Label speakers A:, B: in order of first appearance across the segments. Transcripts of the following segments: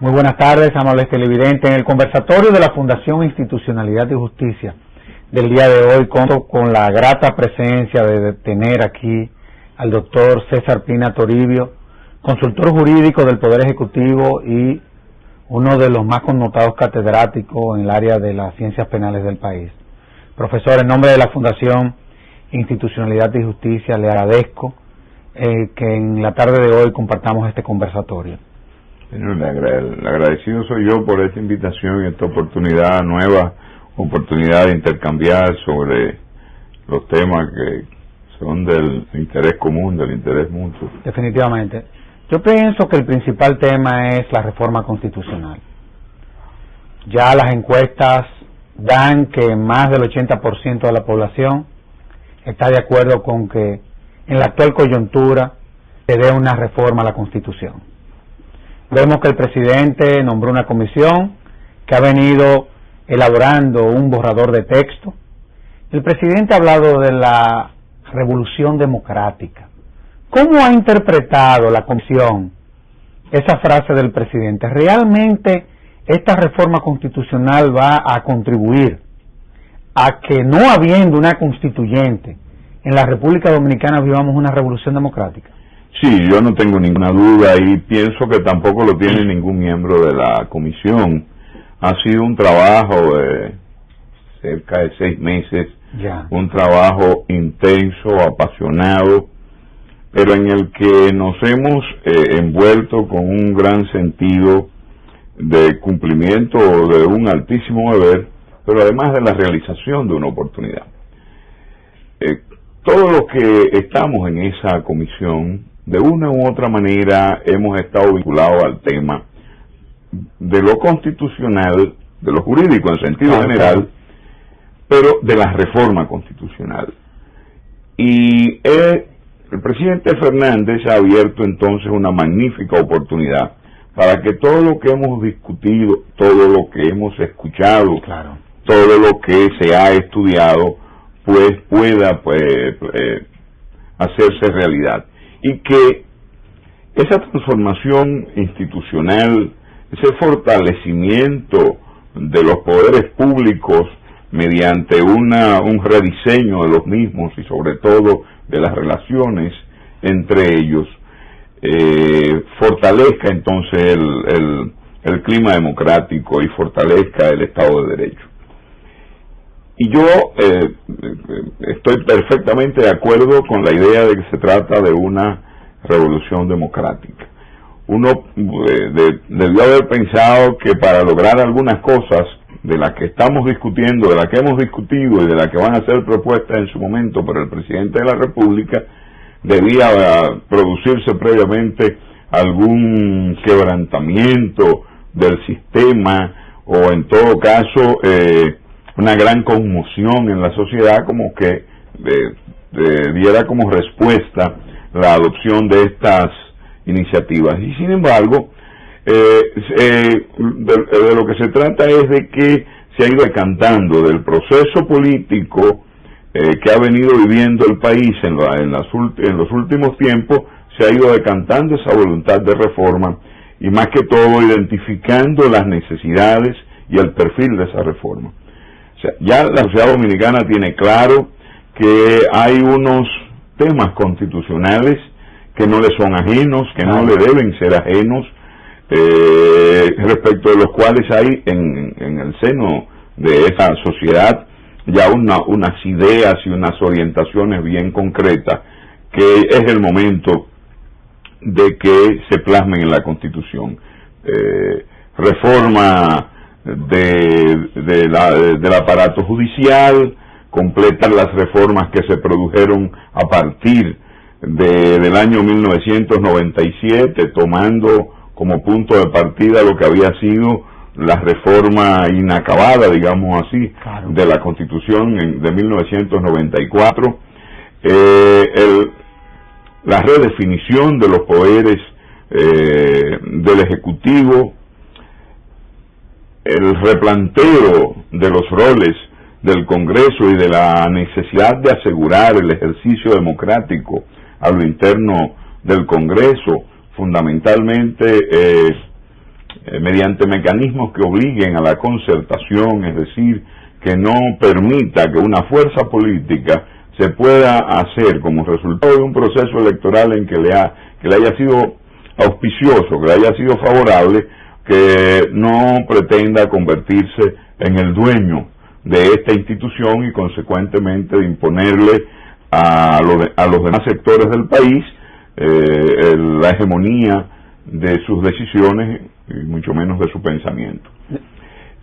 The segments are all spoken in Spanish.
A: Muy buenas tardes, amables televidentes. En el conversatorio de la Fundación Institucionalidad y Justicia del día de hoy, cuento con la grata presencia de tener aquí al doctor César Pina Toribio, consultor jurídico del Poder Ejecutivo y uno de los más connotados catedráticos en el área de las ciencias penales del país. Profesor, en nombre de la Fundación Institucionalidad y Justicia, le agradezco que en la tarde de hoy compartamos este conversatorio.
B: Señor, el agradecido soy yo por esta invitación y esta oportunidad, nueva oportunidad de intercambiar sobre los temas que son del interés común, del interés mutuo.
A: Definitivamente. Yo pienso que el principal tema es la reforma constitucional. Ya las encuestas dan que más del 80% de la población está de acuerdo con que en la actual coyuntura se dé una reforma a la Constitución. Vemos que el presidente nombró una comisión que ha venido elaborando un borrador de texto. El presidente ha hablado de la revolución democrática. ¿Cómo ha interpretado la comisión esa frase del presidente? ¿Realmente esta reforma constitucional va a contribuir a que, no habiendo una constituyente, en la República Dominicana vivamos una revolución democrática?
B: Sí, yo no tengo ninguna duda y pienso que tampoco lo tiene ningún miembro de la comisión. Ha sido un trabajo de cerca de 6 meses, un trabajo intenso, apasionado, pero en el que nos hemos envuelto con un gran sentido de cumplimiento de un altísimo deber, pero además de la realización de una oportunidad. Todos los que estamos en esa comisión, de una u otra manera hemos estado vinculados al tema de lo constitucional, de lo jurídico en sentido general, pero de la reforma constitucional. Y el presidente Fernández ha abierto entonces una magnífica oportunidad para que todo lo que hemos discutido, todo lo que hemos escuchado, todo lo que se ha estudiado, pues pueda hacerse realidad. Y que esa transformación institucional, ese fortalecimiento de los poderes públicos mediante un rediseño de los mismos y sobre todo de las relaciones entre ellos, fortalezca entonces el clima democrático y fortalezca el Estado de Derecho. Y yo estoy perfectamente de acuerdo con la idea de que se trata de una revolución democrática. Uno debió haber pensado que para lograr algunas cosas de las que estamos discutiendo, de las que hemos discutido y de las que van a ser propuestas en su momento por el presidente de la República, debía producirse previamente algún quebrantamiento del sistema o en todo caso una gran conmoción en la sociedad, como que diera como respuesta la adopción de estas iniciativas. Y sin embargo, de lo que se trata es de que se ha ido decantando del proceso político que ha venido viviendo el país en los últimos tiempos, se ha ido decantando esa voluntad de reforma y más que todo identificando las necesidades y el perfil de esa reforma. O sea, ya la sociedad dominicana tiene claro que hay unos temas constitucionales que no le son ajenos, que no le deben ser ajenos, respecto de los cuales hay en el seno de esa sociedad ya unas ideas y unas orientaciones bien concretas, que es el momento de que se plasmen en la Constitución. Reforma del aparato judicial, completar las reformas que se produjeron a partir del año 1997, tomando como punto de partida lo que había sido la reforma inacabada, digamos así, de la Constitución de 1994, la redefinición de los poderes del Ejecutivo, el replanteo de los roles del Congreso y de la necesidad de asegurar el ejercicio democrático a lo interno del Congreso, fundamentalmente mediante mecanismos que obliguen a la concertación, es decir, que no permita que una fuerza política se pueda hacer como resultado de un proceso electoral en que le haya sido auspicioso, que le haya sido favorable, que no pretenda convertirse en el dueño de esta institución y consecuentemente de imponerle a los demás sectores del país la hegemonía de sus decisiones y mucho menos de su pensamiento.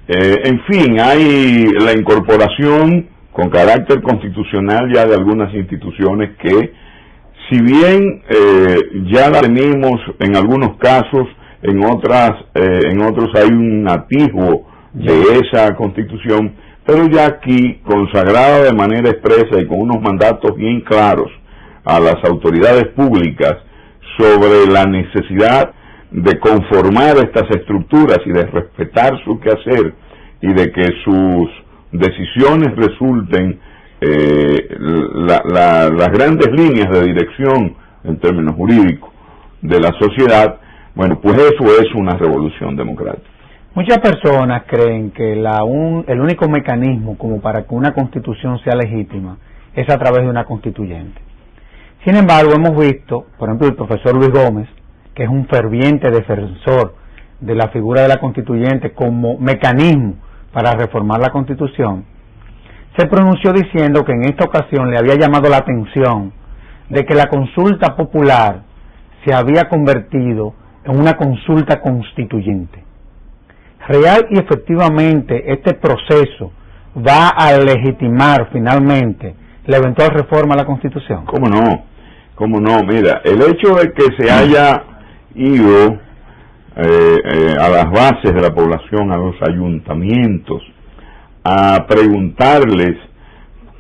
B: En fin, hay la incorporación con carácter constitucional ya de algunas instituciones que, si bien ya la tenemos en algunos casos, en otros hay un atisbo de esa constitución, pero ya aquí, consagrada de manera expresa y con unos mandatos bien claros a las autoridades públicas sobre la necesidad de conformar estas estructuras y de respetar su quehacer y de que sus decisiones resulten las grandes líneas de dirección en términos jurídicos de la sociedad, bueno, pues eso es una revolución democrática.
A: Muchas personas creen que el único mecanismo como para que una constitución sea legítima es a través de una constituyente. Sin embargo, hemos visto, por ejemplo, el profesor Luis Gómez, que es un ferviente defensor de la figura de la constituyente como mecanismo para reformar la Constitución, se pronunció diciendo que en esta ocasión le había llamado la atención de que la consulta popular se había convertido en una consulta constituyente. Real y efectivamente este proceso va a legitimar finalmente la eventual reforma a la Constitución.
B: ¿Cómo no? ¿Cómo no? Mira, el hecho de que se haya ido a las bases de la población, a los ayuntamientos, a preguntarles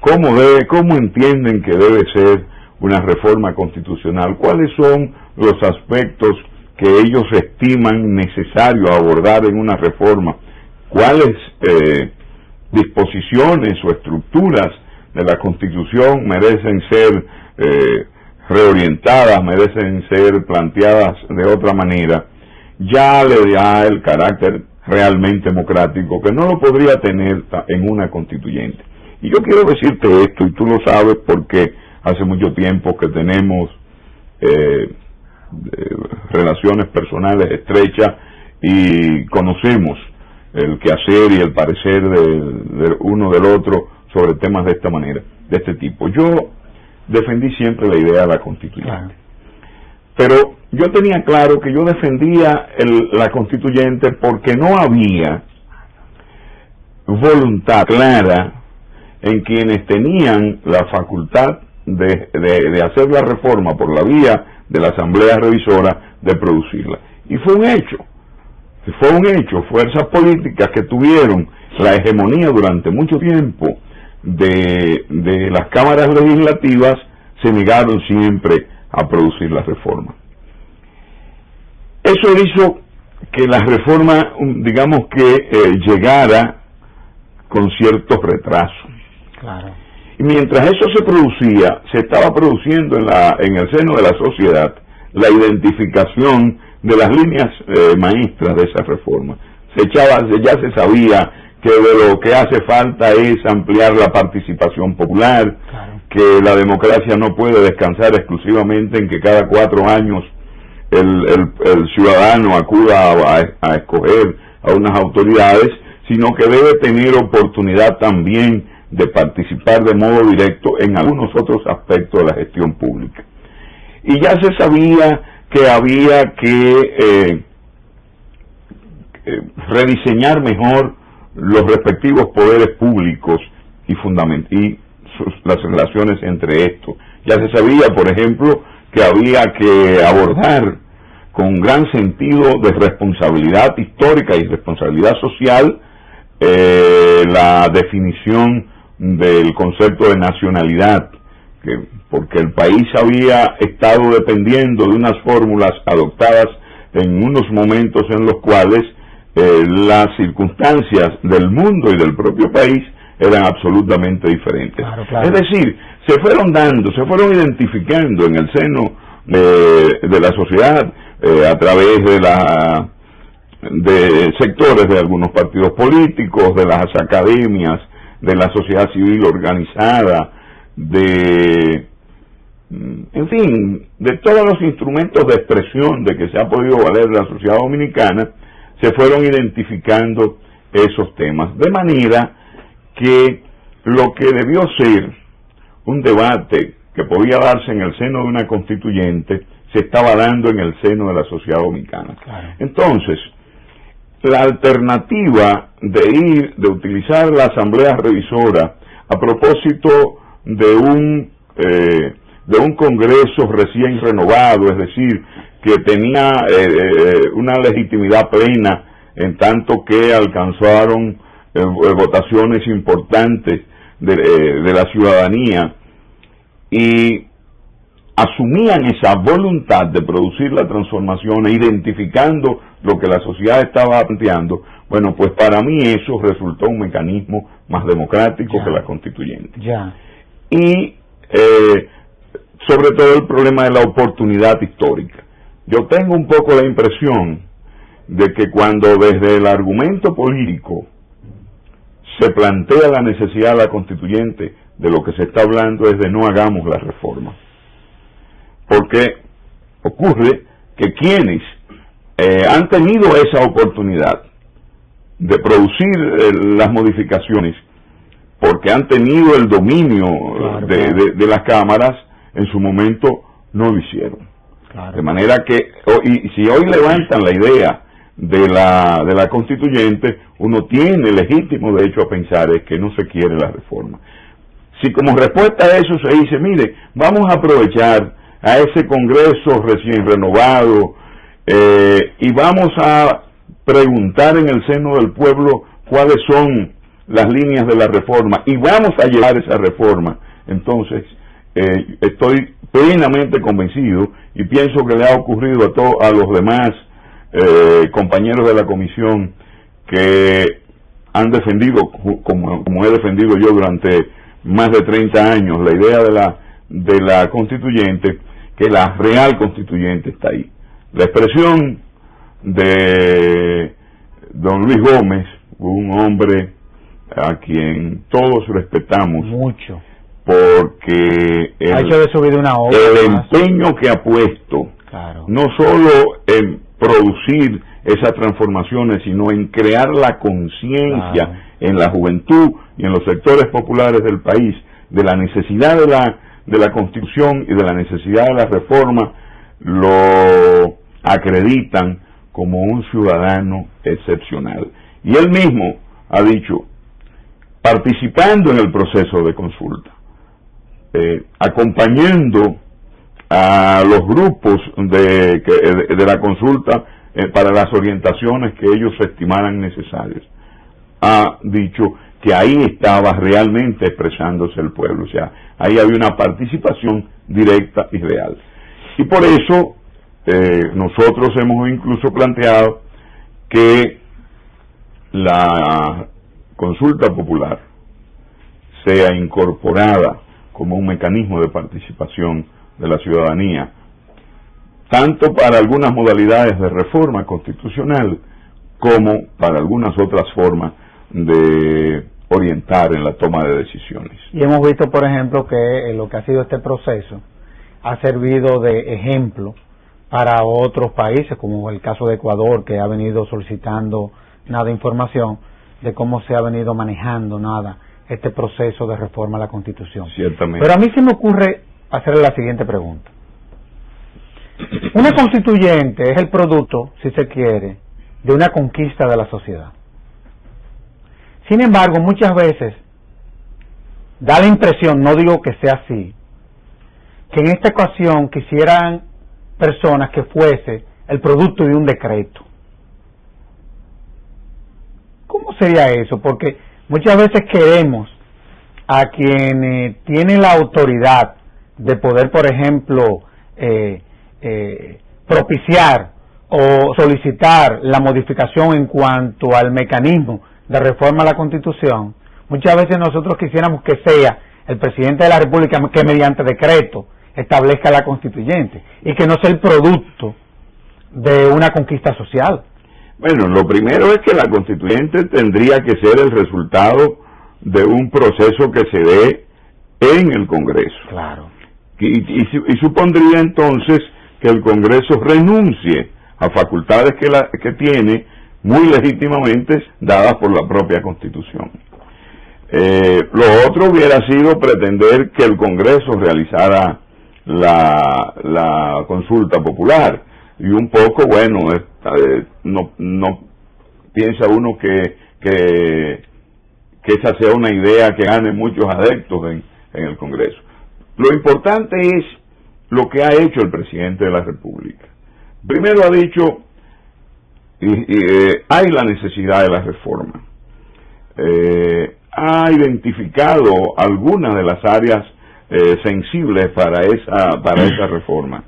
B: cómo entienden que debe ser una reforma constitucional, cuáles son los aspectos que ellos estiman necesario abordar en una reforma, cuáles disposiciones o estructuras de la Constitución merecen ser reorientadas, merecen ser planteadas de otra manera, ya le da el carácter realmente democrático que no lo podría tener en una constituyente. Y yo quiero decirte esto, y tú lo sabes porque hace mucho tiempo que tenemos relaciones personales estrechas y conocemos el quehacer y el parecer de uno del otro sobre temas de esta manera, de este tipo. Yo defendí siempre la idea de la constituyente, pero yo tenía claro que yo defendía la constituyente porque no había voluntad clara en quienes tenían la facultad de hacer la reforma por la vía de la Asamblea Revisora, de producirla. Y fue un hecho, fuerzas políticas que tuvieron la hegemonía durante mucho tiempo de las cámaras legislativas se negaron siempre a producir la reforma. Eso hizo que la reforma, digamos que llegara con ciertos retrasos.
A: Claro.
B: Y mientras eso se producía, se estaba produciendo en el seno de la sociedad la identificación de las líneas maestras de esa reforma. Ya se sabía que de lo que hace falta es ampliar la participación popular,
A: claro,
B: que la democracia no puede descansar exclusivamente en que cada 4 años el ciudadano acuda a escoger a unas autoridades, sino que debe tener oportunidad también de participar de modo directo en algunos otros aspectos de la gestión pública. Y ya se sabía que había que rediseñar mejor los respectivos poderes públicos y las relaciones entre estos. Ya se sabía, por ejemplo, que había que abordar con gran sentido de responsabilidad histórica y responsabilidad social la definición del concepto de nacionalidad, porque el país había estado dependiendo de unas fórmulas adoptadas en unos momentos en los cuales las circunstancias del mundo y del propio país eran absolutamente diferentes.
A: Claro, claro.
B: Es decir, se fueron identificando en el seno de la sociedad a través de de sectores de algunos partidos políticos, de las academias, de la sociedad civil organizada, en fin, de todos los instrumentos de expresión de que se ha podido valer la sociedad dominicana, se fueron identificando esos temas, de manera que lo que debió ser un debate que podía darse en el seno de una constituyente se estaba dando en el seno de la sociedad dominicana.
A: Claro.
B: Entonces, la alternativa de utilizar la asamblea revisora a propósito de un Congreso recién renovado, es decir, que tenía una legitimidad plena en tanto que alcanzaron votaciones importantes de la ciudadanía y asumían esa voluntad de producir la transformación e identificando lo que la sociedad estaba planteando, bueno, pues para mí eso resultó un mecanismo más democrático que la constituyente. Y sobre todo el problema de la oportunidad histórica. Yo tengo un poco la impresión de que cuando desde el argumento político se plantea la necesidad de la constituyente, de lo que se está hablando es de no hagamos la reforma. Porque ocurre que quienes han tenido esa oportunidad de producir las modificaciones, porque han tenido el dominio de las cámaras, en su momento no lo hicieron. De manera que, y si hoy levantan la idea de la constituyente, uno tiene legítimo derecho a pensar es que no se quiere la reforma. Si como respuesta a eso se dice, mire, vamos a aprovechar a ese Congreso recién renovado y vamos a preguntar en el seno del pueblo cuáles son las líneas de la reforma y vamos a llevar esa reforma, entonces estoy plenamente convencido y pienso que le ha ocurrido a los demás compañeros de la comisión que han defendido, como he defendido yo durante más de 30 años, la idea de la constituyente, que la real constituyente está ahí. La expresión de don Luis Gómez, un hombre a quien todos respetamos
A: mucho,
B: porque el empeño que ha puesto, no solo en producir esas transformaciones, sino en crear la conciencia en la juventud y en los sectores populares del país de la necesidad de la Constitución y de la necesidad de la reforma, lo acreditan como un ciudadano excepcional. Y él mismo ha dicho, participando en el proceso de consulta, acompañando a los grupos de la consulta para las orientaciones que ellos estimaran necesarias, ha dicho que ahí estaba realmente expresándose el pueblo, o sea, ahí había una participación directa y real. Y por eso nosotros hemos incluso planteado que la consulta popular sea incorporada como un mecanismo de participación de la ciudadanía, tanto para algunas modalidades de reforma constitucional como para algunas otras formas de orientar en la toma de decisiones.
A: Y hemos visto, por ejemplo, que lo que ha sido este proceso ha servido de ejemplo para otros países, como el caso de Ecuador, que ha venido solicitando información de cómo se ha venido manejando este proceso de reforma a la Constitución.
B: Ciertamente.
A: Pero a mí se me ocurre hacerle la siguiente pregunta. Una constituyente es el producto, si se quiere, de una conquista de la sociedad. Sin embargo, muchas veces da la impresión, no digo que sea así, que en esta ocasión quisieran personas que fuese el producto de un decreto. ¿Cómo sería eso? Porque muchas veces queremos a quien tiene la autoridad de poder, por ejemplo, propiciar o solicitar la modificación en cuanto al mecanismo de reforma a la Constitución. Muchas veces nosotros quisiéramos que sea el presidente de la República que mediante decreto establezca la constituyente y que no sea el producto de una conquista social.
B: Bueno, lo primero es que la constituyente tendría que ser el resultado de un proceso que se dé en el Congreso.
A: Claro.
B: Y supondría entonces que el Congreso renuncie a facultades que tiene muy legítimamente dadas por la propia Constitución. Lo otro hubiera sido pretender que el Congreso realizara la consulta popular, y un poco, bueno, no piensa uno que esa sea una idea que gane muchos adeptos en el Congreso. Lo importante es lo que ha hecho el presidente de la República. Primero ha dicho, hay la necesidad de la reforma. Ha identificado algunas de las áreas sensibles para esa reforma.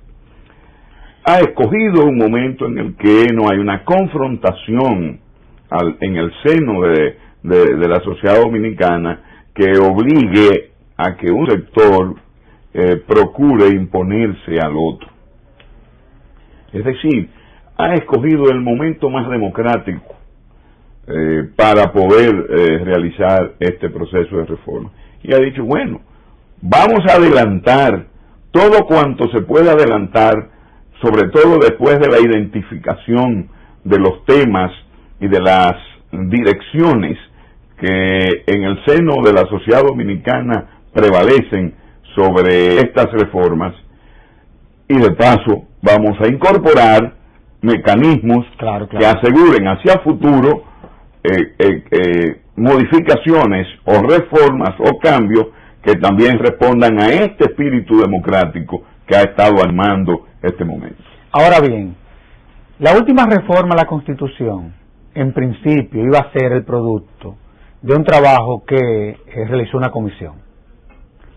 B: Ha escogido un momento en el que no hay una confrontación en el seno de la sociedad dominicana que obligue a que un sector procure imponerse al otro. Es decir, ha escogido el momento más democrático para poder realizar este proceso de reforma. Y ha dicho, bueno, vamos a adelantar todo cuanto se pueda adelantar, sobre todo después de la identificación de los temas y de las direcciones que en el seno de la sociedad dominicana prevalecen sobre estas reformas, y de paso vamos a incorporar mecanismos que aseguren hacia futuro modificaciones o reformas o cambios que también respondan a este espíritu democrático que ha estado armando este momento.
A: Ahora bien, la última reforma a la Constitución, en principio, iba a ser el producto de un trabajo que realizó una comisión.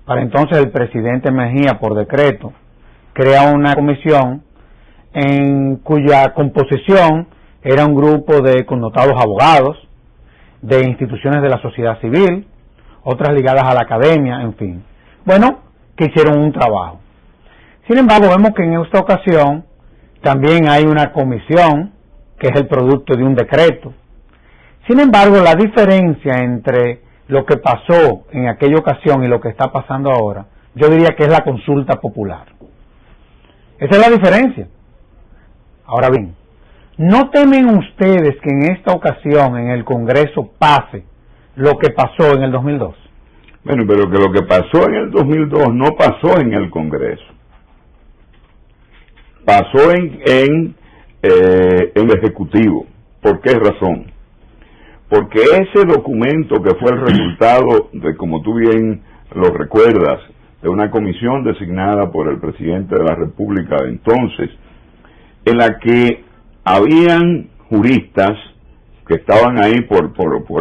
A: Para entonces el presidente Mejía, por decreto, crea una comisión en cuya composición era un grupo de connotados abogados, de instituciones de la sociedad civil, otras ligadas a la academia, en fin. Bueno, que hicieron un trabajo. Sin embargo, vemos que en esta ocasión también hay una comisión que es el producto de un decreto. Sin embargo, la diferencia entre lo que pasó en aquella ocasión y lo que está pasando ahora, yo diría que es la consulta popular. Esa es la diferencia. Ahora bien, ¿no temen ustedes que en esta ocasión en el Congreso pase lo que pasó en el 2002?
B: Bueno, pero que lo que pasó en el 2002 no pasó en el Congreso. Pasó en el Ejecutivo. ¿Por qué razón? Porque ese documento que fue el resultado de, como tú bien lo recuerdas, de una comisión designada por el presidente de la República de entonces, en la que habían juristas que estaban ahí por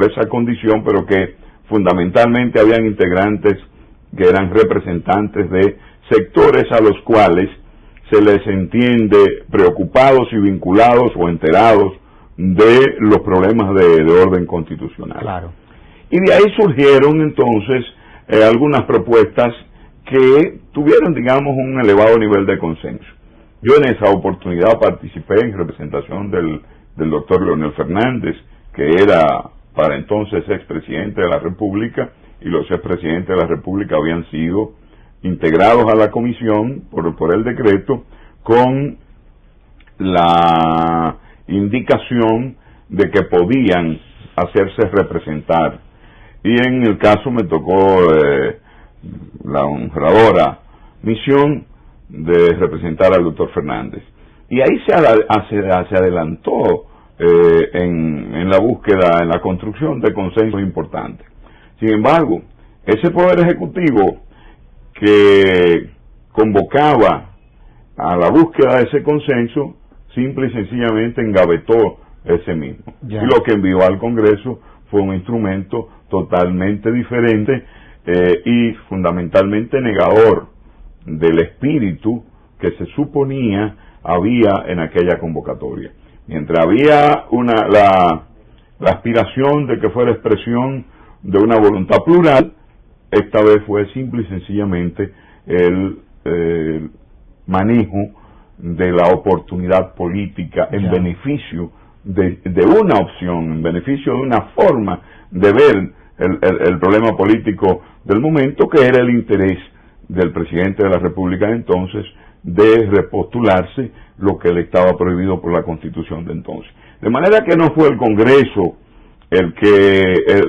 B: esa condición, pero que fundamentalmente habían integrantes que eran representantes de sectores a los cuales se les entiende preocupados y vinculados o enterados de los problemas de orden constitucional.
A: Claro.
B: Y de ahí surgieron entonces algunas propuestas que tuvieron, digamos, un elevado nivel de consenso. Yo en esa oportunidad participé en representación del doctor Leonel Fernández, que era para entonces expresidente de la República, y los expresidentes de la República habían sido integrados a la comisión por el decreto con la indicación de que podían hacerse representar. Y en el caso me tocó la honradora misión de representar al doctor Fernández. Y ahí se adelantó en la búsqueda, en la construcción de consensos importantes. Sin embargo, ese Poder Ejecutivo que convocaba a la búsqueda de ese consenso, simple y sencillamente engavetó ese mismo. Y lo que envió al Congreso fue un instrumento totalmente diferente y fundamentalmente negador del espíritu que se suponía había en aquella convocatoria. Mientras había la aspiración de que fuera expresión de una voluntad plural, esta vez fue simple y sencillamente el manejo de la oportunidad política en beneficio de una opción, en beneficio de una forma de ver el problema político del momento, que era el interés del presidente de la República entonces de repostularse, lo que le estaba prohibido por la Constitución de entonces. De manera que no fue el Congreso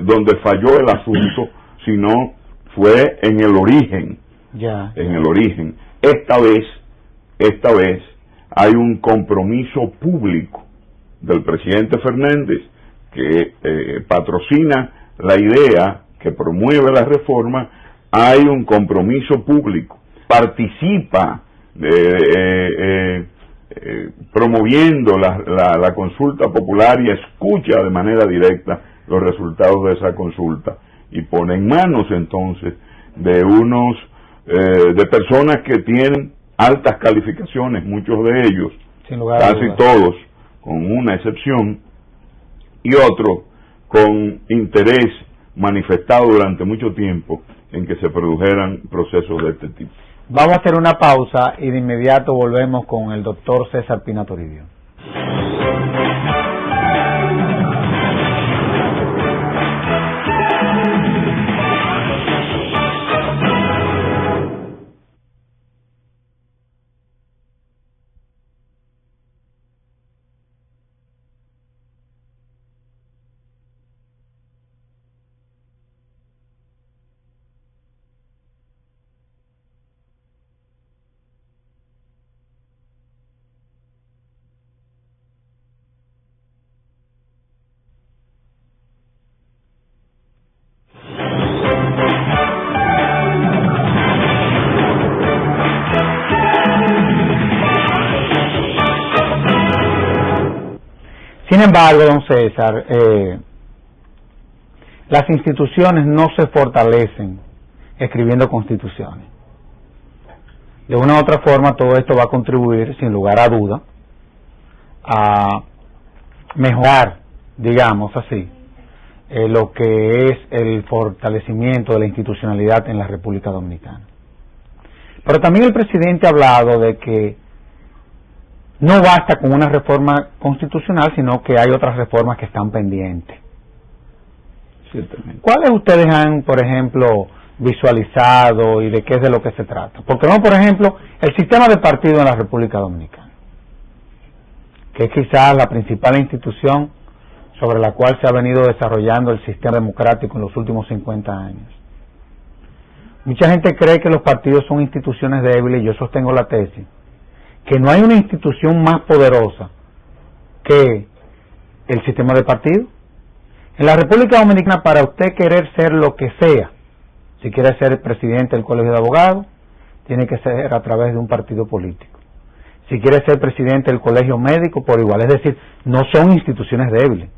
B: donde falló el asunto, sino fue en el origen. En el origen. Esta vez hay un compromiso público del presidente Fernández que patrocina la idea, que promueve la reforma. Hay un compromiso público, participa promoviendo la consulta popular y escucha de manera directa los resultados de esa consulta, y pone en manos entonces de personas que tienen altas calificaciones, muchos de ellos, casi todos, con una excepción, y otros con interés manifestado durante mucho tiempo en que se produjeran procesos de este tipo.
A: Vamos a hacer una pausa y de inmediato volvemos con el doctor César Pina Toribio. Sin embargo, don César, las instituciones no se fortalecen escribiendo constituciones. De una u otra forma, todo esto va a contribuir, sin lugar a duda, a mejorar, digamos así, lo que es el fortalecimiento de la institucionalidad en la República Dominicana. Pero también el presidente ha hablado de que no basta con una reforma constitucional, sino que hay otras reformas que están pendientes. ¿Cuáles ustedes han, por ejemplo, visualizado y de qué es de lo que se trata? Porque no, por ejemplo, el sistema de partido en la República Dominicana, que es quizás la principal institución sobre la cual se ha venido desarrollando el sistema democrático en los últimos 50 años. Mucha gente cree que los partidos son instituciones débiles, y yo sostengo la tesis que no hay una institución más poderosa que el sistema de partido. En la República Dominicana, para usted querer ser lo que sea, si quiere ser presidente del Colegio de Abogados, tiene que ser a través de un partido político. Si quiere ser presidente del Colegio Médico, por igual. Es decir, no son instituciones débiles.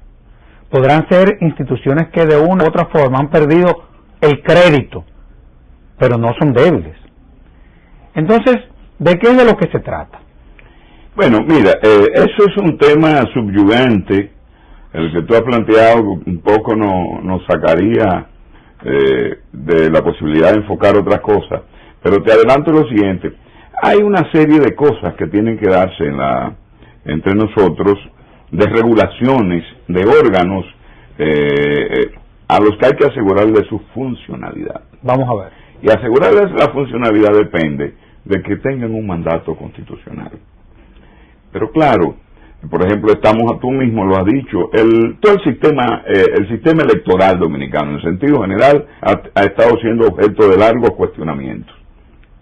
A: Podrán ser instituciones que de una u otra forma han perdido el crédito, pero no son débiles. Entonces, ¿de qué es de lo que se trata?
B: Bueno, mira, eso es un tema subyugante, el que tú has planteado un poco nos sacaría de la posibilidad de enfocar otras cosas, pero te adelanto lo siguiente: hay una serie de cosas que tienen que darse entre nosotros, de regulaciones, de órganos, a los que hay que asegurarles su funcionalidad.
A: Vamos a ver.
B: Y asegurarles la funcionalidad depende de que tengan un mandato constitucional. Pero claro, por ejemplo, tú mismo lo has dicho, todo el sistema electoral dominicano, en sentido general, ha estado siendo objeto de largos cuestionamientos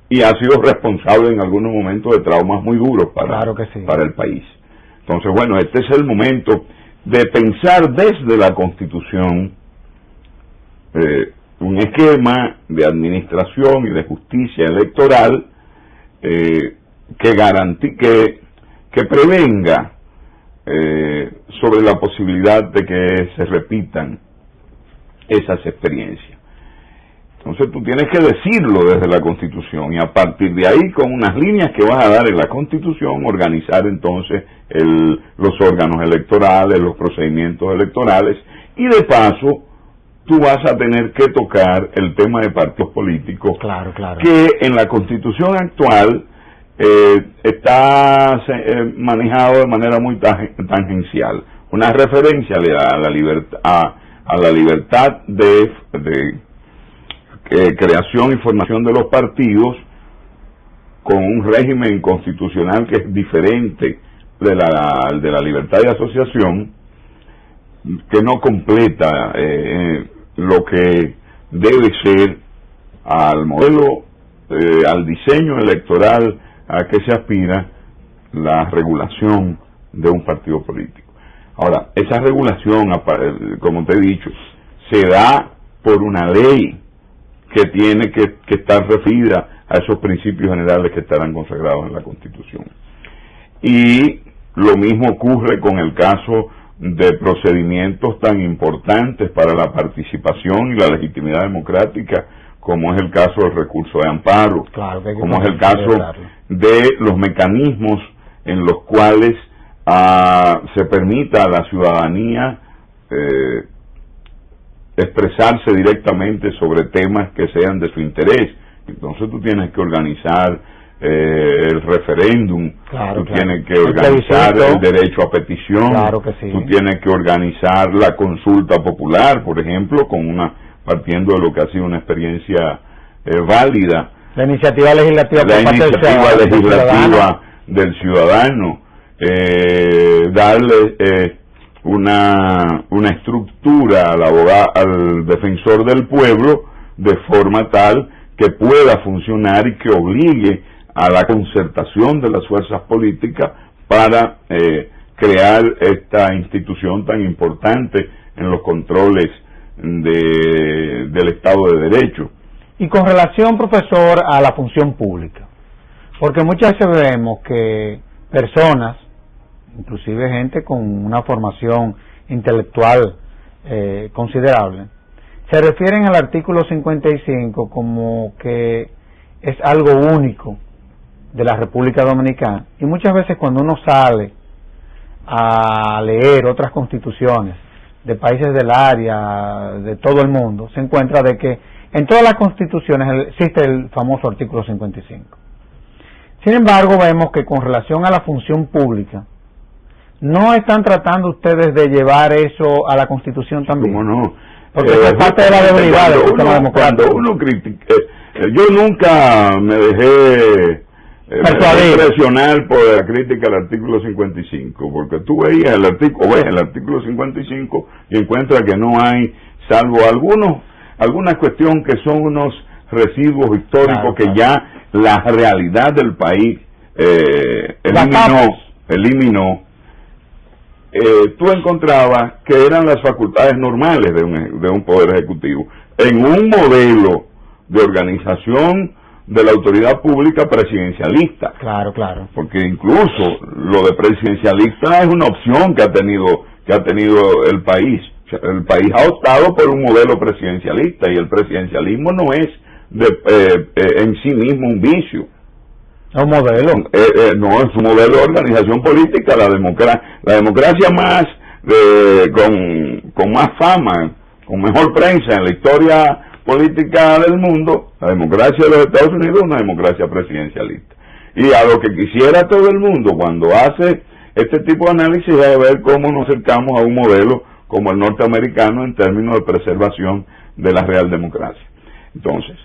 B: y ha sido responsable en algunos momentos de traumas muy duros para el país. Entonces, bueno, este es el momento de pensar desde la Constitución un esquema de administración y de justicia electoral que prevenga sobre la posibilidad de que se repitan esas experiencias. Entonces tú tienes que decirlo desde la Constitución, y a partir de ahí, con unas líneas que vas a dar en la Constitución, organizar entonces los órganos electorales, los procedimientos electorales, y de paso tú vas a tener que tocar el tema de partidos políticos,
A: claro.
B: que en la Constitución actual está manejado de manera muy tangencial. una referencia a la libertad de creación y formación de los partidos con un régimen constitucional que es diferente de la libertad de asociación, que no completa lo que debe ser al modelo, al diseño electoral a que se aspira la regulación de un partido político. Ahora, esa regulación, como te he dicho, se da por una ley que tiene que estar referida a esos principios generales que estarán consagrados en la Constitución. Y lo mismo ocurre con el caso de procedimientos tan importantes para la participación y la legitimidad democrática, como es el caso del recurso de amparo,
A: claro,
B: como es el caso de los mecanismos en los cuales se permita a la ciudadanía expresarse directamente sobre temas que sean de su interés. Entonces tú tienes que organizar el referéndum, tú tienes que organizar el derecho a petición, tú tienes que organizar la consulta popular, por ejemplo, partiendo de lo que ha sido una experiencia válida.
A: La iniciativa legislativa
B: del ciudadano, darle una estructura al defensor del pueblo de forma tal que pueda funcionar y que obligue a la concertación de las fuerzas políticas para crear esta institución tan importante en los controles del Estado de Derecho.
A: Y con relación, profesor, a la función pública, porque muchas veces vemos que personas, inclusive gente con una formación intelectual considerable, se refieren al artículo 55 como que es algo único de la República Dominicana, y muchas veces cuando uno sale a leer otras constituciones de países del área, de todo el mundo, se encuentra de que en todas las constituciones existe el famoso artículo 55. Sin embargo, vemos que con relación a la función pública, ¿no están tratando ustedes de llevar eso a la Constitución también?
B: ¿Cómo no?
A: Porque es parte de la debilidad del sistema democrático.
B: Cuando uno critica, yo nunca me dejé impresionar por la crítica al artículo 55, porque tú veías el artículo 55 y encuentras que no hay, salvo alguna cuestión que son unos residuos históricos que ya la realidad del país eliminó. Tú encontrabas que eran las facultades normales de un poder ejecutivo en un modelo de organización de la autoridad pública presidencialista.
A: Claro.
B: Porque incluso lo de presidencialista es una opción que ha tenido el país. El país ha optado por un modelo presidencialista y el presidencialismo no es en sí mismo un vicio.
A: Es un modelo.
B: No, es un modelo de organización política. La democracia más con más fama, con mejor prensa en la historia política del mundo, la democracia de los Estados Unidos es una democracia presidencialista. Y a lo que quisiera todo el mundo cuando hace este tipo de análisis es ver cómo nos acercamos a un modelo como el norteamericano en términos de preservación de la real democracia. Entonces,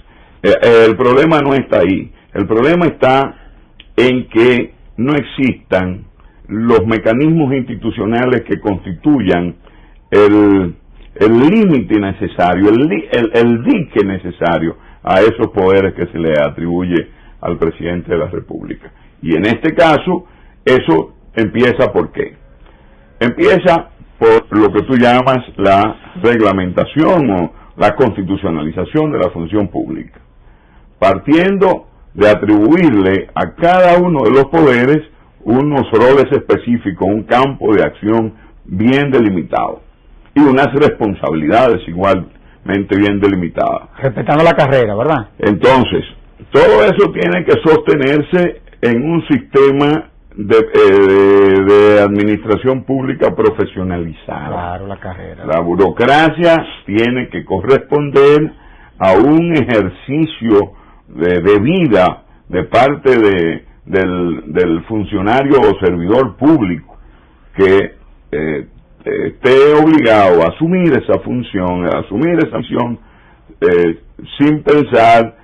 B: el problema no está ahí. El problema está en que no existan los mecanismos institucionales que constituyan el límite necesario, el dique necesario a esos poderes que se le atribuye al presidente de la República. Y en este caso, eso empieza ¿por qué? Empieza por lo que tú llamas la reglamentación o la constitucionalización de la función pública, partiendo de atribuirle a cada uno de los poderes unos roles específicos, un campo de acción bien delimitado y unas responsabilidades igualmente bien delimitadas.
A: Respetando la carrera, ¿verdad?
B: Entonces, todo eso tiene que sostenerse en un sistema de administración pública profesionalizada.
A: Claro, la carrera.
B: La burocracia tiene que corresponder a un ejercicio de vida de parte del funcionario o servidor público que esté obligado a asumir esa función, sin pensar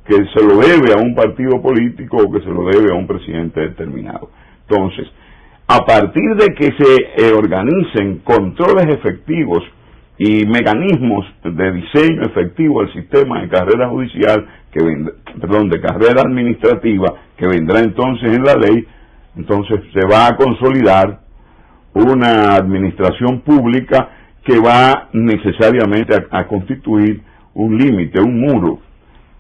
B: que se lo debe a un partido político o que se lo debe a un presidente determinado. Entonces, a partir de que se organicen controles efectivos y mecanismos de diseño efectivo del sistema de carrera judicial, de carrera administrativa, que vendrá entonces en la ley, entonces se va a consolidar una administración pública que va necesariamente a constituir un límite, un muro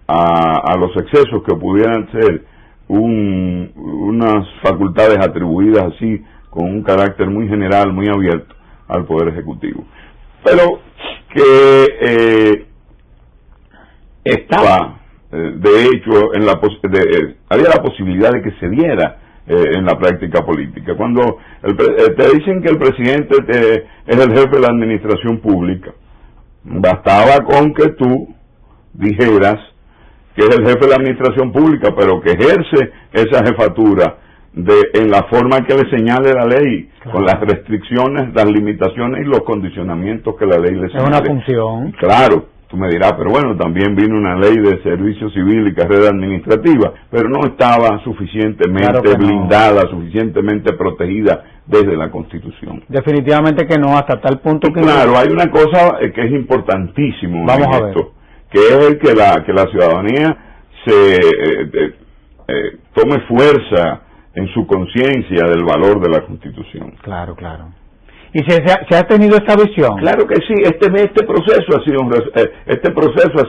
B: a los excesos que pudieran ser unas facultades atribuidas así con un carácter muy general, muy abierto al Poder Ejecutivo. Pero que estaba, de hecho, había la posibilidad de que se diera en la práctica política. Cuando te dicen que el presidente es el jefe de la administración pública, bastaba con que tú dijeras que es el jefe de la administración pública, pero que ejerce esa jefatura en la forma que le señale la ley, claro, con las restricciones, las limitaciones y los condicionamientos que la ley le señale.
A: Es una función.
B: Claro, tú me dirás, pero bueno, también vino una ley de servicio civil y carrera administrativa, pero no estaba suficientemente blindada, suficientemente protegida desde la Constitución.
A: Definitivamente que no, hasta tal punto que...
B: Claro, hay una cosa que es importantísimo en esto, que es el que la ciudadanía tome fuerza en su conciencia del valor de la Constitución.
A: Claro, claro. ¿Y se ha tenido esta visión?
B: Claro que sí. Este proceso ha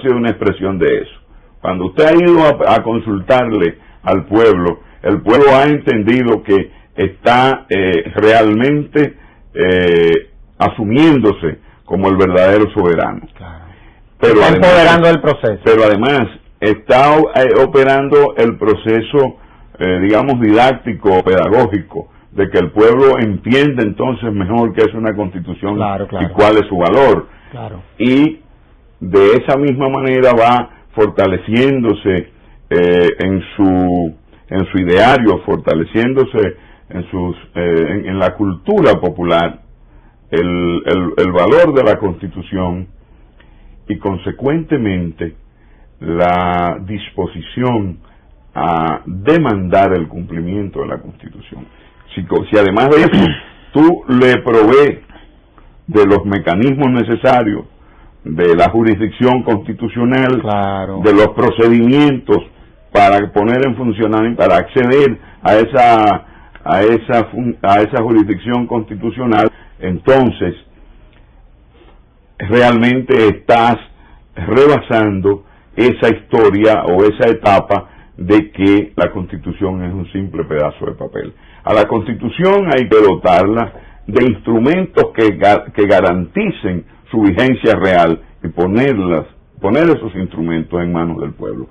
B: sido una expresión de eso. Cuando usted ha ido a consultarle al pueblo, el pueblo ha entendido que está realmente asumiéndose como el verdadero soberano.
A: Claro.
B: Pero
A: está empoderando el proceso.
B: Pero además está operando el proceso, digamos, didáctico, pedagógico, de que el pueblo entiende entonces mejor qué es una constitución, claro, y cuál es su valor.
A: Claro.
B: Y de esa misma manera va fortaleciéndose en su ideario, fortaleciéndose en la cultura popular el valor de la Constitución y consecuentemente la disposición a demandar el cumplimiento de la Constitución. Si además de eso tú le provees de los mecanismos necesarios, de la jurisdicción constitucional,
A: claro,
B: de los procedimientos para poner en funcionamiento, para acceder a esa jurisdicción constitucional, entonces realmente estás rebasando esa historia o esa etapa de que la Constitución es un simple pedazo de papel. A la Constitución hay que dotarla de instrumentos que garanticen su vigencia real y poner esos instrumentos en manos del pueblo.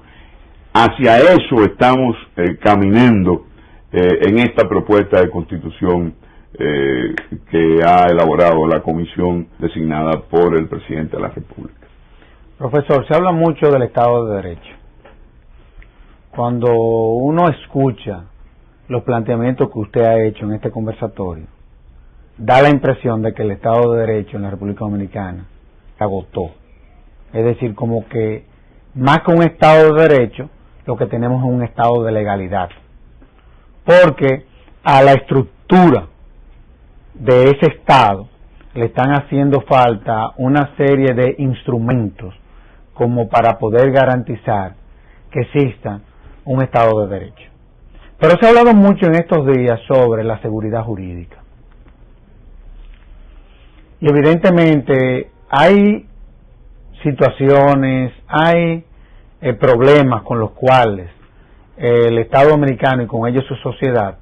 B: Hacia eso estamos caminando en esta propuesta de Constitución que ha elaborado la comisión designada por el presidente de la República.
A: Profesor, se habla mucho del Estado de Derecho. Cuando uno escucha los planteamientos que usted ha hecho en este conversatorio, da la impresión de que el Estado de Derecho en la República Dominicana se agotó. Es decir, como que más que un Estado de Derecho, lo que tenemos es un Estado de legalidad. Porque a la estructura de ese Estado le están haciendo falta una serie de instrumentos como para poder garantizar que exista un Estado de Derecho. Pero se ha hablado mucho en estos días sobre la seguridad jurídica. Y evidentemente hay situaciones, hay problemas con los cuales el Estado dominicano y con ellos su sociedad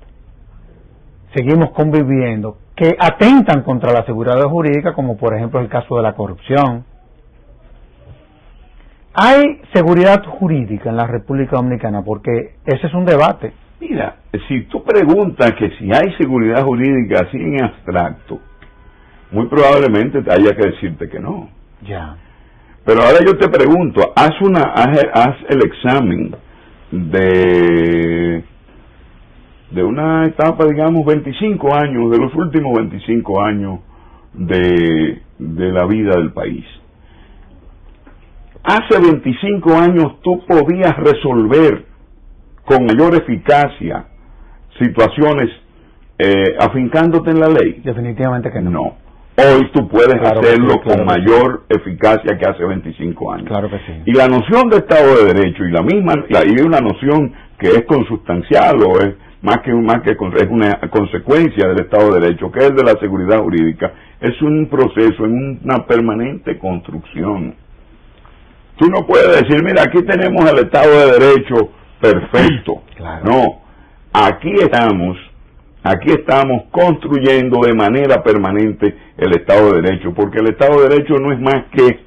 A: seguimos conviviendo que atentan contra la seguridad jurídica, como por ejemplo el caso de la corrupción. ¿Hay seguridad jurídica en la República Dominicana? Porque ese es un debate.
B: Mira, si tú preguntas que si hay seguridad jurídica así en abstracto, muy probablemente haya que decirte que no.
A: Ya.
B: Pero ahora yo te pregunto, haz el examen de una etapa, digamos, 25 años, de los últimos 25 años de la vida del país. Hace 25 años tú podías resolver con mayor eficacia situaciones afincándote en la ley.
A: Definitivamente que no.
B: No. Hoy tú puedes hacerlo
A: sí,
B: con mayor eficacia que hace 25 años.
A: Claro que sí.
B: Y la noción de Estado de Derecho y y una noción que es consustancial o es es una consecuencia del Estado de Derecho, que es el de la seguridad jurídica, es un proceso en una permanente construcción. Tú no puedes decir, mira, aquí tenemos el Estado de Derecho perfecto.
A: Claro.
B: No, aquí estamos construyendo de manera permanente el Estado de Derecho, porque el Estado de Derecho no es más que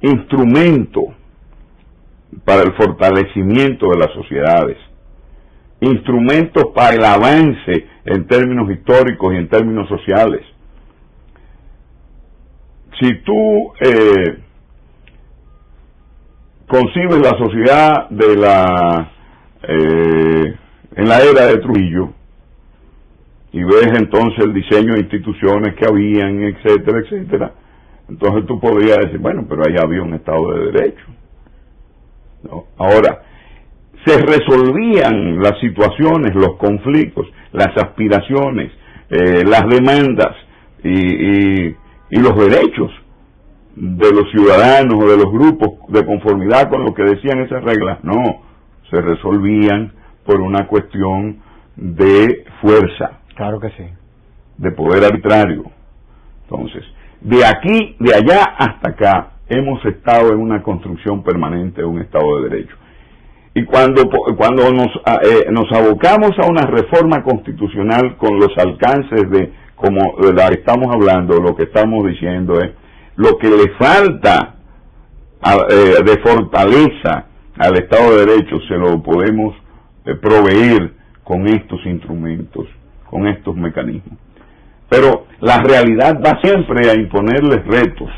B: instrumento para el fortalecimiento de las sociedades, instrumentos para el avance en términos históricos y en términos sociales. Si tú concibes la sociedad en la era de Trujillo y ves entonces el diseño de instituciones que habían, etcétera, etcétera, entonces tú podrías decir, bueno, pero ahí había un Estado de Derecho, ¿no? Ahora, se resolvían las situaciones, los conflictos, las aspiraciones, las demandas y los derechos de los ciudadanos o de los grupos de conformidad con lo que decían esas reglas. No, se resolvían por una cuestión de fuerza.
A: Claro que sí. De
B: poder arbitrario. Entonces, de allá hasta acá, hemos estado en una construcción permanente de un Estado de Derecho. Y cuando nos abocamos a una reforma constitucional con los alcances de la que estamos hablando, lo que estamos diciendo es, lo que le falta de fortaleza al Estado de Derecho se lo podemos proveer con estos instrumentos, con estos mecanismos. Pero la realidad va siempre a imponerles retos.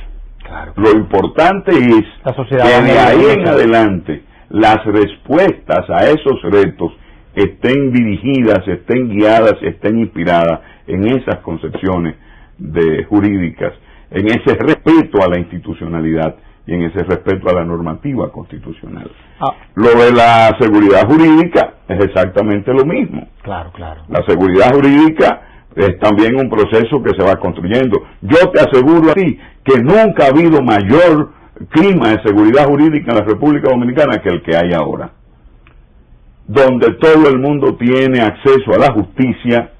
A: Claro.
B: Lo importante es que de ahí en adelante las respuestas a esos retos estén dirigidas, estén guiadas, estén inspiradas en esas concepciones jurídicas, en ese respeto a la institucionalidad y en ese respeto a la normativa constitucional. Lo de la seguridad jurídica es exactamente lo mismo.
A: Claro, claro.
B: La seguridad jurídica es también un proceso que se va construyendo. Yo te aseguro a ti que nunca ha habido mayor clima de seguridad jurídica en la República Dominicana que el que hay ahora, donde todo el mundo tiene acceso a la justicia,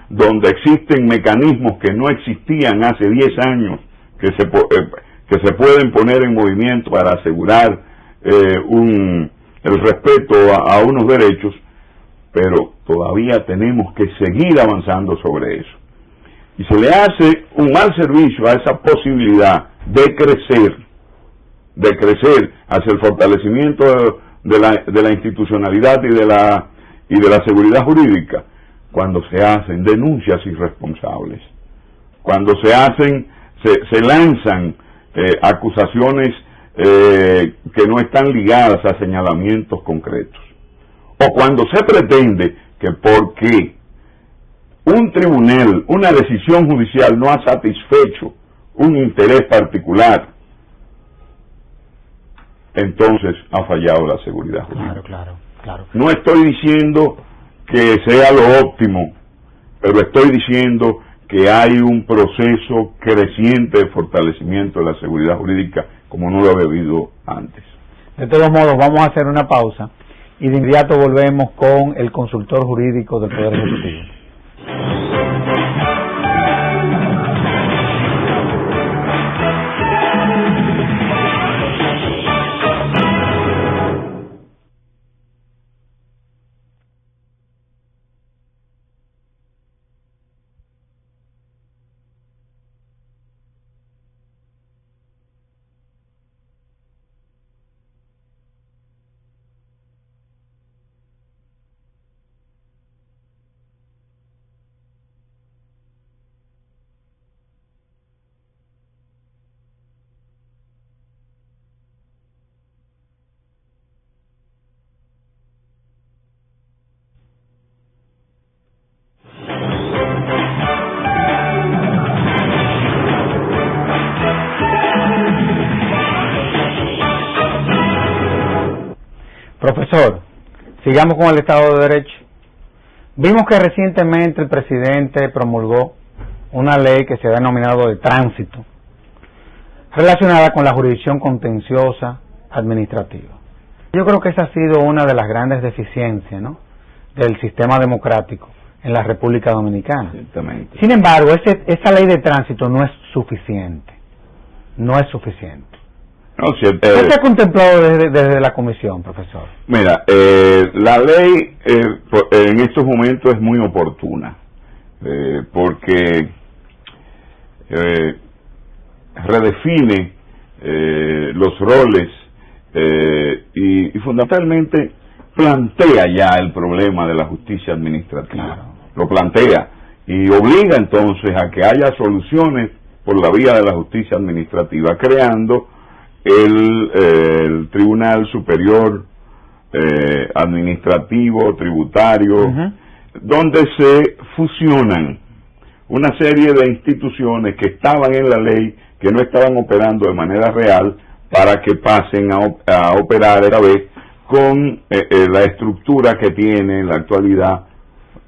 B: donde existen mecanismos que no existían hace 10 años, que se pueden poner en movimiento para asegurar el respeto a unos derechos, pero todavía tenemos que seguir avanzando sobre eso. Y se le hace un mal servicio a esa posibilidad de crecer hacia el fortalecimiento de la institucionalidad y de la seguridad jurídica, cuando se hacen denuncias irresponsables, cuando se lanzan acusaciones que no están ligadas a señalamientos concretos, o cuando se pretende que porque un tribunal, una decisión judicial no ha satisfecho un interés particular, entonces ha fallado la seguridad jurídica.
A: Claro.
B: No estoy diciendo que sea lo óptimo, pero estoy diciendo que hay un proceso creciente de fortalecimiento de la seguridad jurídica como no lo había habido antes.
A: De todos modos, vamos a hacer una pausa y de inmediato volvemos con el consultor jurídico del Poder Ejecutivo. Profesor, sigamos con el Estado de Derecho. Vimos que recientemente el presidente promulgó una ley que se ha denominado de tránsito, relacionada con la jurisdicción contenciosa administrativa. Yo creo que esa ha sido una de las grandes deficiencias, ¿no?, del sistema democrático en la República Dominicana.
B: Exactamente.
A: Sin embargo, esa ley de tránsito no es suficiente. No es suficiente.
B: No,
A: ¿Qué se ha contemplado desde la comisión, profesor?
B: Mira, la ley en estos momentos es muy oportuna, porque redefine los roles y fundamentalmente plantea ya el problema de la justicia administrativa.
A: Claro.
B: Lo plantea y obliga entonces a que haya soluciones por la vía de la justicia administrativa, creando el Tribunal Superior Administrativo, Tributario, donde se fusionan una serie de instituciones que estaban en la ley, que no estaban operando de manera real, para que pasen a operar esta vez con la estructura que tiene en la actualidad,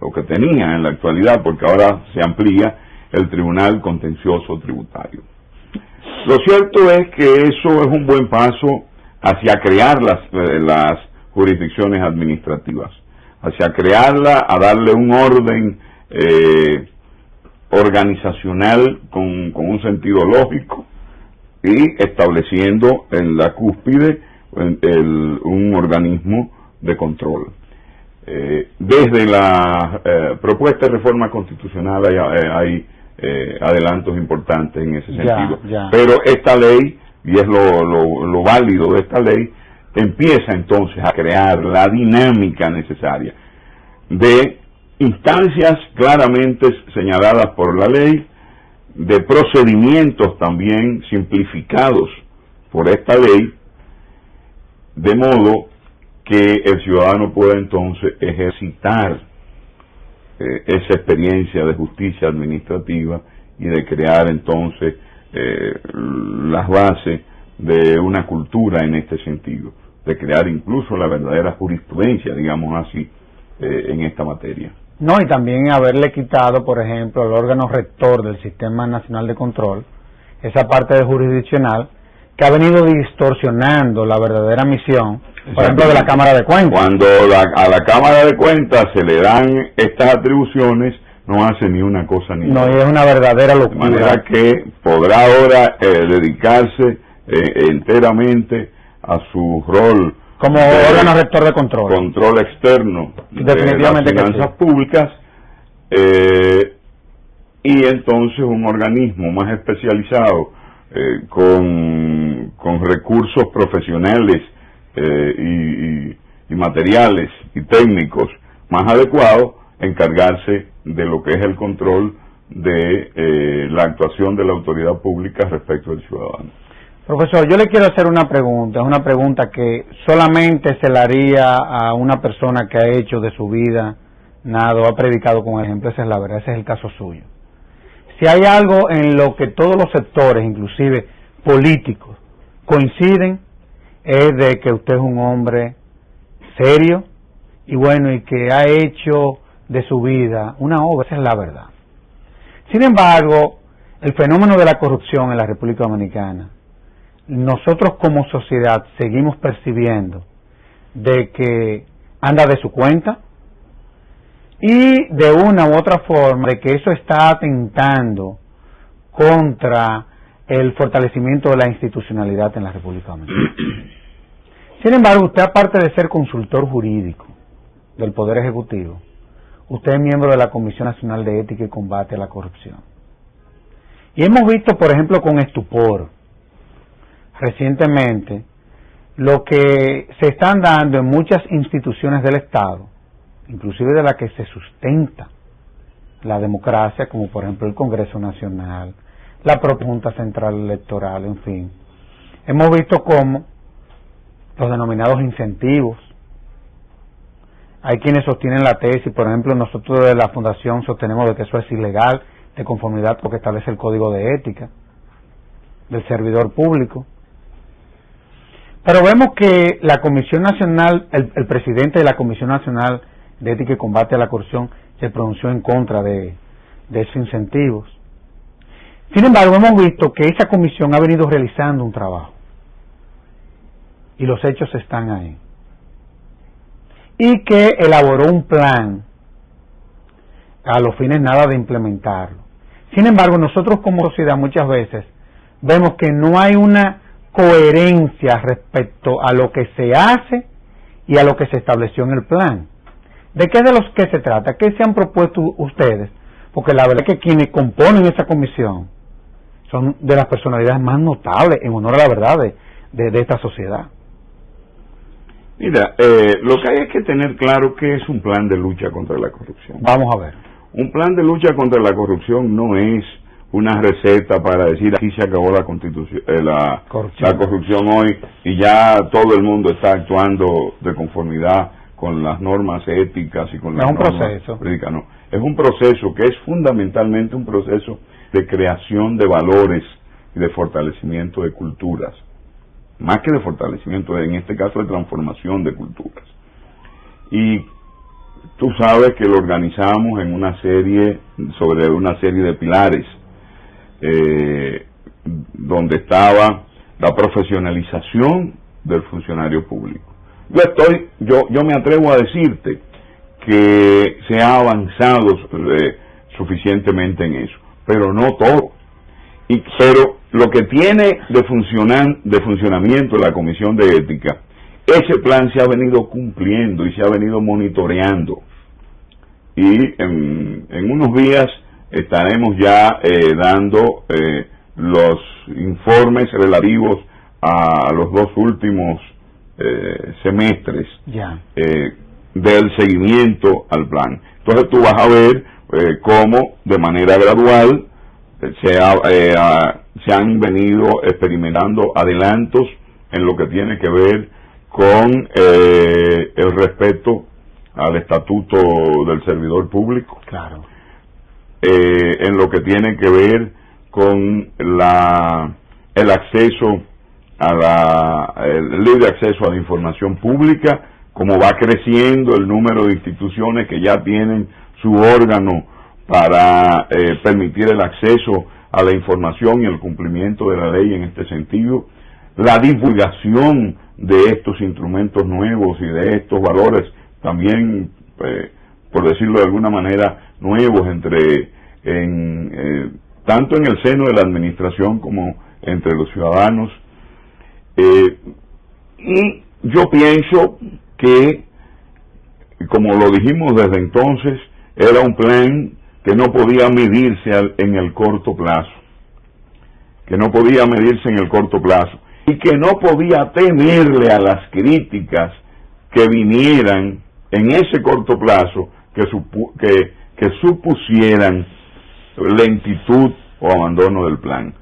B: o que tenía en la actualidad, porque ahora se amplía el Tribunal Contencioso Tributario. Lo cierto es que eso es un buen paso hacia crear las jurisdicciones administrativas, hacia crearla, a darle un orden organizacional con un sentido lógico y estableciendo en la cúspide un organismo de control. Desde la propuesta de reforma constitucional hay adelantos importantes en ese sentido. Pero esta ley, y es lo válido de esta ley, empieza entonces a crear la dinámica necesaria de instancias claramente señaladas por la ley, de procedimientos también simplificados por esta ley, de modo que el ciudadano pueda entonces ejercitar esa experiencia de justicia administrativa y de crear entonces las bases de una cultura en este sentido, de crear incluso la verdadera jurisprudencia, digamos así, en esta materia.
A: No, y también haberle quitado, por ejemplo, al órgano rector del Sistema Nacional de Control, esa parte de jurisdiccional, que ha venido distorsionando la verdadera misión, por ejemplo, de la Cámara de Cuentas.
B: Cuando a la Cámara de Cuentas se le dan estas atribuciones, no hace ni una cosa ni otra.
A: No, y es una verdadera locura.
B: De manera que podrá ahora dedicarse enteramente a su rol
A: como órgano rector de control.
B: Control externo
A: definitivamente
B: de las finanzas públicas, y entonces un organismo más especializado, con recursos profesionales y materiales y técnicos más adecuados, encargarse de lo que es el control de la actuación de la autoridad pública respecto del ciudadano.
A: Profesor, yo le quiero hacer una pregunta, es una pregunta que solamente se la haría a una persona que ha hecho de su vida nada, o ha predicado con ejemplo. Esa es la verdad, ese es el caso suyo. Si hay algo en lo que todos los sectores, inclusive políticos, coinciden, es de que usted es un hombre serio y bueno, y que ha hecho de su vida una obra, esa es la verdad. Sin embargo, el fenómeno de la corrupción en la República Dominicana, nosotros como sociedad seguimos percibiendo de que anda de su cuenta y de una u otra forma de que eso está atentando contra el fortalecimiento de la institucionalidad en la República Dominicana. Sin embargo, usted, aparte de ser consultor jurídico del Poder Ejecutivo, usted es miembro de la Comisión Nacional de Ética y Combate a la Corrupción. Y hemos visto, por ejemplo, con estupor recientemente lo que se están dando en muchas instituciones del Estado, inclusive de la que se sustenta la democracia, como por ejemplo el Congreso Nacional, la propia Junta Central Electoral, en fin. Hemos visto cómo los denominados incentivos, hay quienes sostienen la tesis, por ejemplo nosotros de la Fundación sostenemos de que eso es ilegal, de conformidad porque establece el Código de Ética del servidor público. Pero vemos que la Comisión Nacional, el presidente de la Comisión Nacional de Ética y Combate a la Corrupción se pronunció en contra de esos incentivos. Sin embargo, hemos visto que esa comisión ha venido realizando un trabajo y los hechos están ahí, y que elaboró un plan a los fines nada de implementarlo. Sin embargo, nosotros como sociedad muchas veces vemos que no hay una coherencia respecto a lo que se hace y a lo que se estableció en el plan. ¿De qué de los que se trata? ¿Qué se han propuesto ustedes? Porque la verdad es que quienes componen esa comisión son de las personalidades más notables, en honor a la verdad, de esta sociedad.
B: Mira, lo que hay es que tener claro que es un plan de lucha contra la corrupción.
A: Vamos a ver.
B: Un plan de lucha contra la corrupción no es una receta para decir aquí se acabó la corrupción hoy y ya todo el mundo está actuando de conformidad con las normas éticas y con las normas jurídicas. No, es un proceso que es fundamentalmente un proceso de creación de valores y de fortalecimiento de culturas, más que de fortalecimiento, en este caso de transformación de culturas. Y tú sabes que lo organizamos en sobre una serie de pilares, donde estaba la profesionalización del funcionario público. Yo me atrevo a decirte que se ha avanzado suficientemente en eso, pero no todo. Pero lo que tiene de funcionamiento la Comisión de Ética, ese plan se ha venido cumpliendo y se ha venido monitoreando. Y en unos días estaremos ya dando los informes relativos a los 2 últimos semestres del seguimiento al plan. Entonces tú vas a ver cómo de manera gradual se han venido experimentando adelantos en lo que tiene que ver con el respeto al estatuto del servidor público,
A: claro,
B: en lo que tiene que ver con el acceso el libre acceso a la información pública, como va creciendo el número de instituciones que ya tienen su órgano para permitir el acceso a la información y el cumplimiento de la ley en este sentido, la divulgación de estos instrumentos nuevos y de estos valores también, por decirlo de alguna manera, nuevos tanto en el seno de la administración como entre los ciudadanos. Y yo pienso que, como lo dijimos desde entonces, era un plan que no podía medirse en el corto plazo, y que no podía temerle a las críticas que vinieran en ese corto plazo que supusieran lentitud o abandono del plan.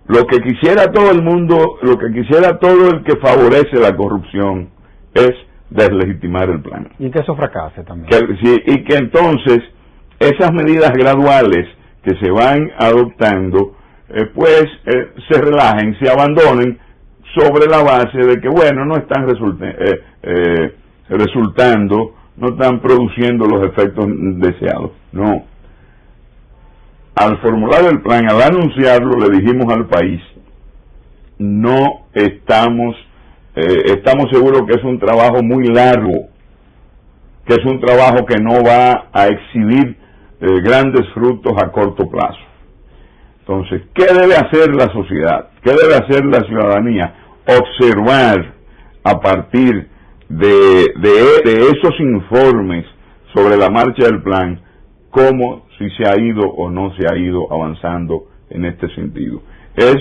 B: Lo que quisiera todo el mundo, lo que quisiera todo el que favorece la corrupción es deslegitimar el plan.
A: Y que eso fracase también.
B: Y que entonces esas medidas graduales que se van adoptando, se relajen, se abandonen sobre la base de que, bueno, no están resultando, no están produciendo los efectos deseados. No. Al formular el plan, al anunciarlo, le dijimos al país, no estamos seguros que es un trabajo muy largo, que es un trabajo que no va a exhibir grandes frutos a corto plazo. Entonces, ¿qué debe hacer la sociedad? ¿Qué debe hacer la ciudadanía? Observar a partir de esos informes sobre la marcha del plan, cómo, si se ha ido o no se ha ido avanzando en este sentido. Es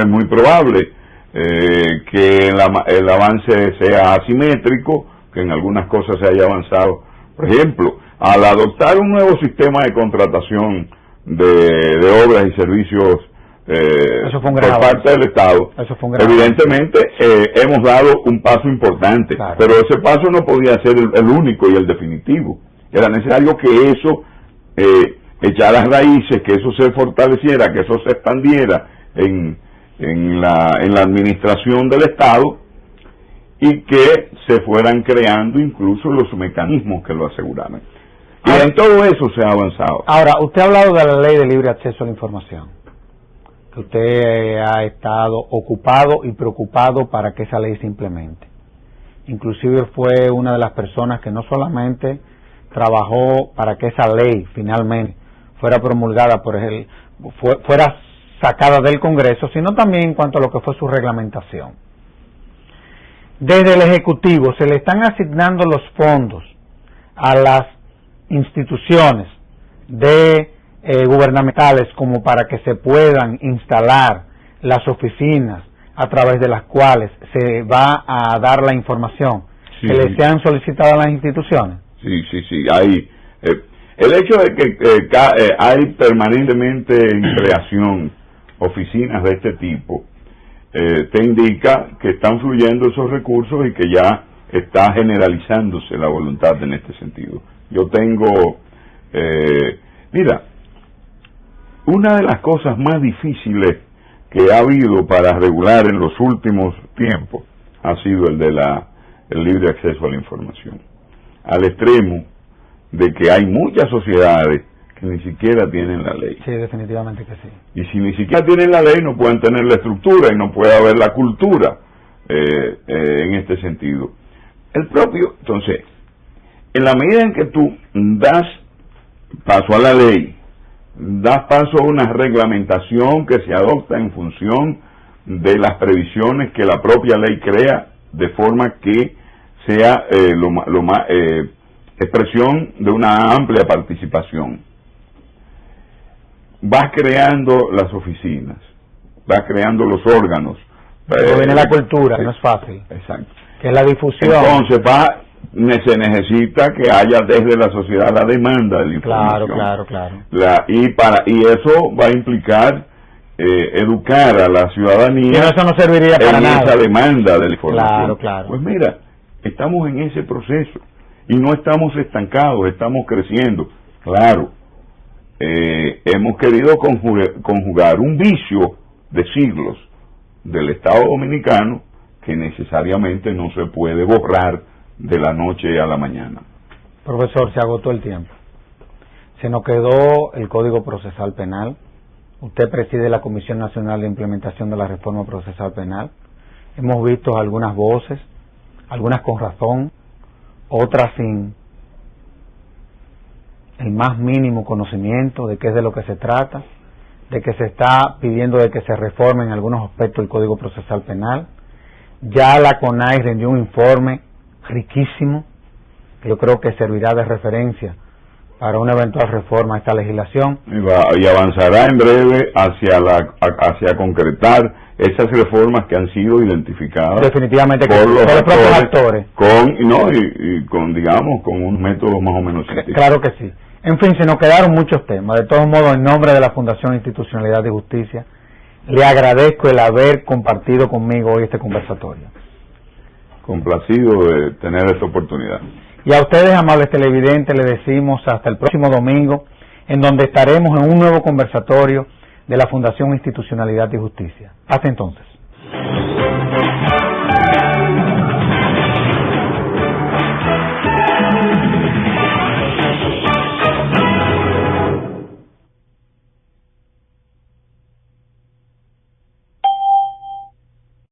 B: muy probable que el avance sea asimétrico, que en algunas cosas se haya avanzado. Por ejemplo, al adoptar un nuevo sistema de contratación de obras y servicios por parte del Estado, evidentemente hemos dado un paso importante, claro, pero ese paso no podía ser el único y el definitivo. Era necesario que eso echara raíces, que eso se fortaleciera, que eso se expandiera en la administración del Estado, y que se fueran creando incluso los mecanismos que lo aseguraran. Y en todo eso se ha avanzado.
A: Ahora, usted ha hablado de la ley de libre acceso a la información, que usted ha estado ocupado y preocupado para que esa ley se implemente. Inclusive fue una de las personas que no solamente trabajó para que esa ley finalmente fuera promulgada fuera sacada del Congreso, sino también en cuanto a lo que fue su reglamentación. Desde el Ejecutivo se le están asignando los fondos a las instituciones gubernamentales como para que se puedan instalar las oficinas a través de las cuales se va a dar la información que les sean solicitadas a las instituciones.
B: Sí, hay el hecho de que hay permanentemente en creación oficinas de este tipo te indica que están fluyendo esos recursos y que ya está generalizándose la voluntad en este sentido. Yo tengo mira, una de las cosas más difíciles que ha habido para regular en los últimos tiempos ha sido el libre acceso a la información, al extremo de que hay muchas sociedades que ni siquiera tienen la ley.
A: Sí, definitivamente que sí.
B: Y si ni siquiera tienen la ley, no pueden tener la estructura y no puede haber la cultura en este sentido. Entonces, en la medida en que tú das paso a la ley, das paso a una reglamentación que se adopta en función de las previsiones que la propia ley crea, de forma que sea expresión de una amplia participación. Vas creando las oficinas, vas creando los órganos.
A: Pero viene la cultura, que no es fácil.
B: Exacto.
A: Que es la difusión.
B: Entonces se necesita que haya desde la sociedad la demanda de la información.
A: Claro.
B: Y eso va a implicar educar a la ciudadanía.
A: Pero eso no serviría para nada.
B: Esa demanda de la información.
A: Claro.
B: Pues mira, estamos en ese proceso y no estamos estancados, estamos creciendo. Claro, hemos querido conjugar un vicio de siglos del Estado Dominicano que necesariamente no se puede borrar de la noche a la mañana.
A: Profesor, se agotó el tiempo. Se nos quedó el Código Procesal Penal. Usted preside la Comisión Nacional de Implementación de la Reforma Procesal Penal. Hemos visto algunas voces, algunas con razón, otras sin el más mínimo conocimiento de qué es de lo que se trata, de que se está pidiendo de que se reforme en algunos aspectos el Código Procesal Penal. Ya la CONAI rindió un informe riquísimo, que yo creo que servirá de referencia para una eventual reforma a esta legislación.
B: Y avanzará en breve hacia concretar esas reformas que han sido identificadas
A: definitivamente por los propios actores
B: con digamos con un método más o menos científico.
A: Claro que sí. En fin, se nos quedaron muchos temas. De todos modos, en nombre de la Fundación Institucionalidad y Justicia, le agradezco el haber compartido conmigo hoy este conversatorio.
B: Complacido de tener esta oportunidad.
A: Y a ustedes, amables televidentes, les decimos hasta el próximo domingo, en donde estaremos en un nuevo conversatorio de la Fundación Institucionalidad y Justicia. Hasta entonces.